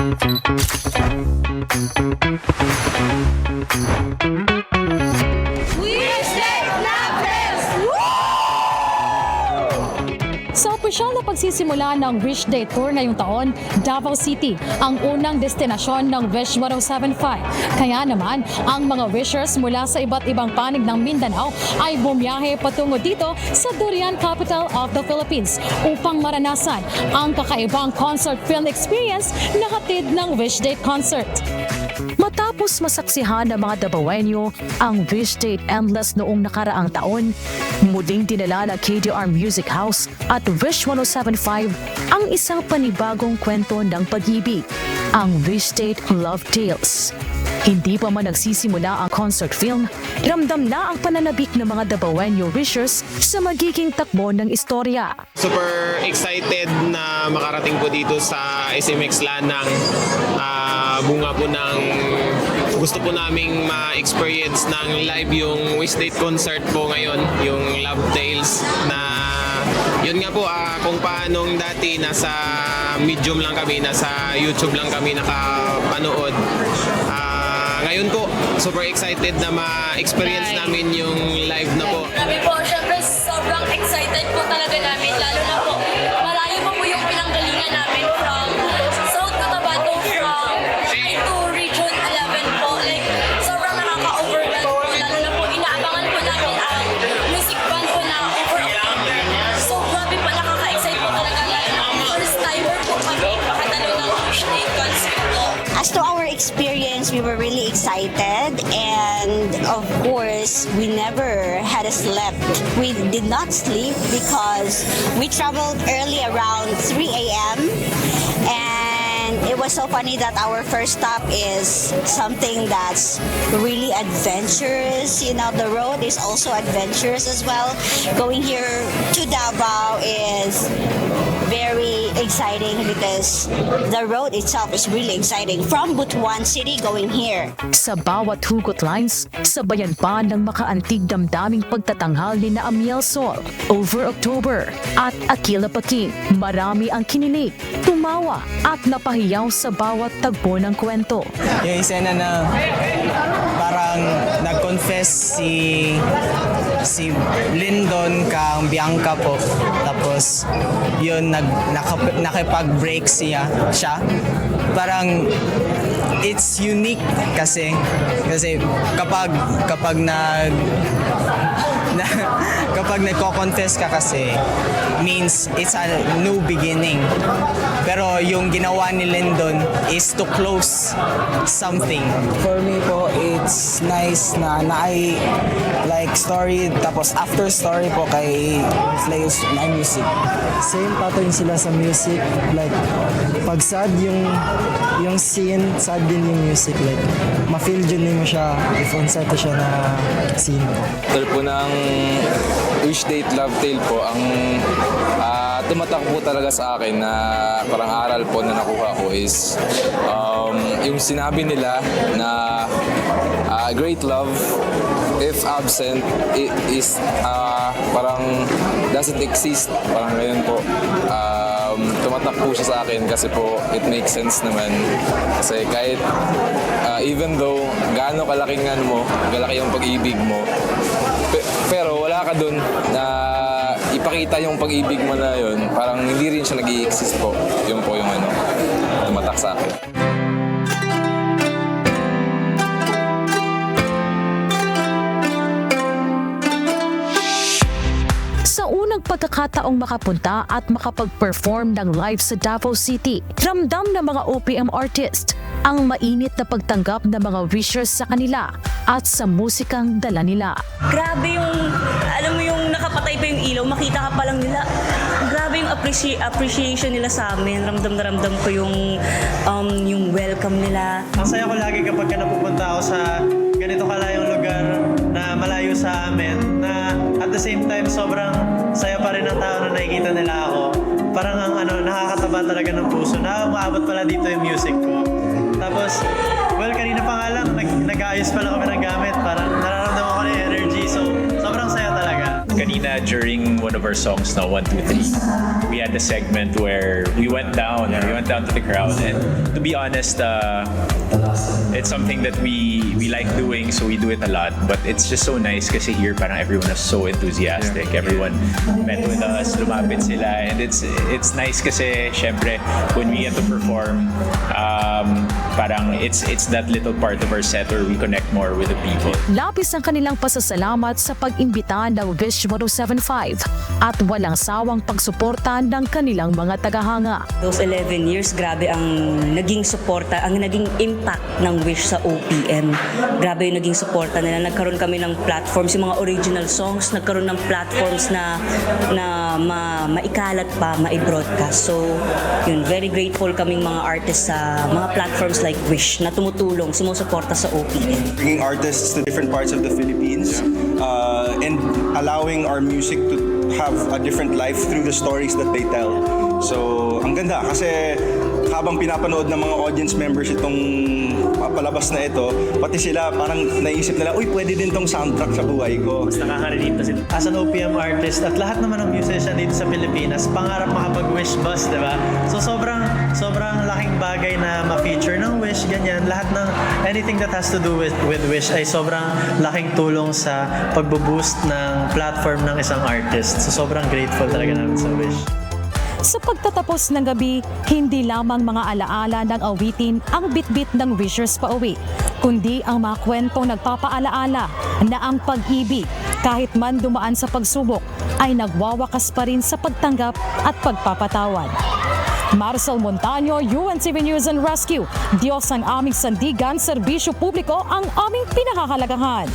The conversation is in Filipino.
Sa opisyal na pagsisimula ng Wish Day Tour ngayong taon, Davao City ang unang destinasyon ng Wish 1075. Kaya naman, ang mga wishers mula sa iba't ibang panig ng Mindanao ay bumiyahe patungo dito sa Durian Capital of the Philippines upang maranasan ang kakaibang concert film experience na hatid ng Wish Day Concert. Matapos masaksihan ng mga Davaoenyo ang Wish Date Endless noong nakaraang taon, muling dinala ng KDR Music House at Wish 1075 ang isang panibagong kwento ng pag-ibig, ang Wish Date Love Tales. Hindi pa man nagsisimula ang concert film, ramdam na ang pananabik ng mga Davaoenyo wishers sa magiging takbo ng istorya. Super excited na makarating po dito sa SMX Lanang. Bunga po ng gusto po naming ma-experience ng live yung Wish Date concert po ngayon, yung Love Tales na yun nga po kung paanong dati nasa Medium lang kami, nasa YouTube lang kami nakapanood. Ngayon po, super excited na ma-experience namin yung live na po. Kami po, syempre sobrang excited po talaga namin, lalo na po malayo pa po yung pinanggalingan namin from South Cotabato, from to Region 11 po. Like, sobrang nakaka-overwhelm po, lalo na po inaabangan po namin ang music band po na over October. So, grabe po, nakaka-excite po talaga, lalo na first timer po kami makatalo ng Wish Day concert po. As to our experience, we were really excited, and of course, we never had slept. We did not sleep because we traveled early around 3 a.m. and it was so funny that our first stop is something that's really adventurous. You know, the road is also adventurous as well. Going here to Davao is very exciting because the road itself is really exciting from Butuan City going here. Sa bawat hugot lines, sabayan pa ng makaantig damdaming pagtatanghal ni na Amiel Sol, Over October at Aquila Paking. Marami ang kinilig, tumawa at napahiyaw sa bawat tagpo ng kwento. Yung eksena na parang nag-confess si Lyndon kang Bianca po. Tapos yun nakipag-break siya. Parang it's unique kasi kapag nagko-confess ka kasi means it's a new beginning. Pero yung ginawa ni Lyndon is to close something. For me po, it's nice na ay like story tapos after story po kay Flayos na music. Same pattern sila sa music, like pag sad yung scene, sad din yung music, like ma-feel din mo siya if on set siya na scene po. Tol po ng Wish Date Love Tale po ang tumatak po talaga sa akin na parang aral po na nakuha ko is yung sinabi nila na great love if absent is parang doesn't exist, parang ngayon po. Tumatak po siya sa akin kasi po it makes sense naman kasi kahit even though gaano kalaking kalaki yung pag-ibig mo, pero wala ka dun na ipakita yung pag-ibig mo na yun, parang hindi rin siya nag-i-exist po. Yun po yung tumatak sa akin. Sa unang pagkakataong makapunta at makapag-perform ng live sa Davao City, ramdam ng mga OPM artist ang mainit na pagtanggap ng mga wishers sa kanila at sa musikang dala nila. Grabe yung, alam mo yung nakapatay pa yung ilaw, makita ka pa lang nila. Grabe yung appreciation nila sa amin. Ramdam na ramdam ko yung welcome nila. Masaya ko lagi kapag napupunta ako sa ganito kalayong lugar na malayo sa amin, na at the same time sobrang saya pa rin ng tao na nakikita nila ako. Parang ang nakakataba talaga ng puso na umaabot pala dito yung music ko. Tapos, well, kanina pa nga lang, nag-aayos pala kami ng gamit. Parang nararamdaman ko na yung energy. So, sobrang saya talaga. Kanina during one of our songs now, 1, 2, 3, we had a segment where we went down to the crowd, and to be honest, it's something that we like doing, so we do it a lot. But it's just so nice kasi here parang everyone is so enthusiastic. Everyone met with us, lumapit sila, and it's nice kasi syempre when we get to perform, parang it's that little part of our set where we connect more with the people. Lapis ang kanilang pasasalamat sa pag-imbita ng Wish 107.5 at walang sawang pagsuporta ng kanilang mga tagahanga. Those 11 years, grabe ang naging suporta, ang naging impact ng Wish sa OPM. Grabe yung naging suporta nila. Nagkaroon kami ng platforms, yung mga original songs, nagkaroon ng platforms na maikalat pa, mai-broadcast. So, yun, very grateful kaming mga artists sa mga platforms like Wish na tumutulong, sumusuporta sa OPM. Bringing artists to different parts of the Philippines and allowing our music to have a different life through the stories that they tell. So, ang ganda kasi habang pinapanood ng mga audience members itong palabas na ito, pati sila parang naisip nila, uy, pwede din tong soundtrack sa buhay ko. Mas nakaka-relate na sila. As an OPM artist at lahat naman ng musician dito sa Pilipinas, pangarap makapag-Wish bus, di ba? So sobrang laking bagay na ma-feature ng Wish, ganyan. Lahat ng anything that has to do with Wish ay sobrang laking tulong sa pagbo-boost ng platform ng isang artist. So sobrang grateful talaga namin sa Wish. Sa pagtatapos ng gabi, hindi lamang mga alaala ng awitin ang bitbit ng Wishers pauwi, kundi ang mga kwentong nagpapaalaala na ang pag-ibig, kahit man dumaan sa pagsubok, ay nagwawakas pa rin sa pagtanggap at pagpapatawad. Marcel Montaño, UNTV News and Rescue. Diyos ang aming sandigan, serbisyo publiko ang aming pinahahalagahan.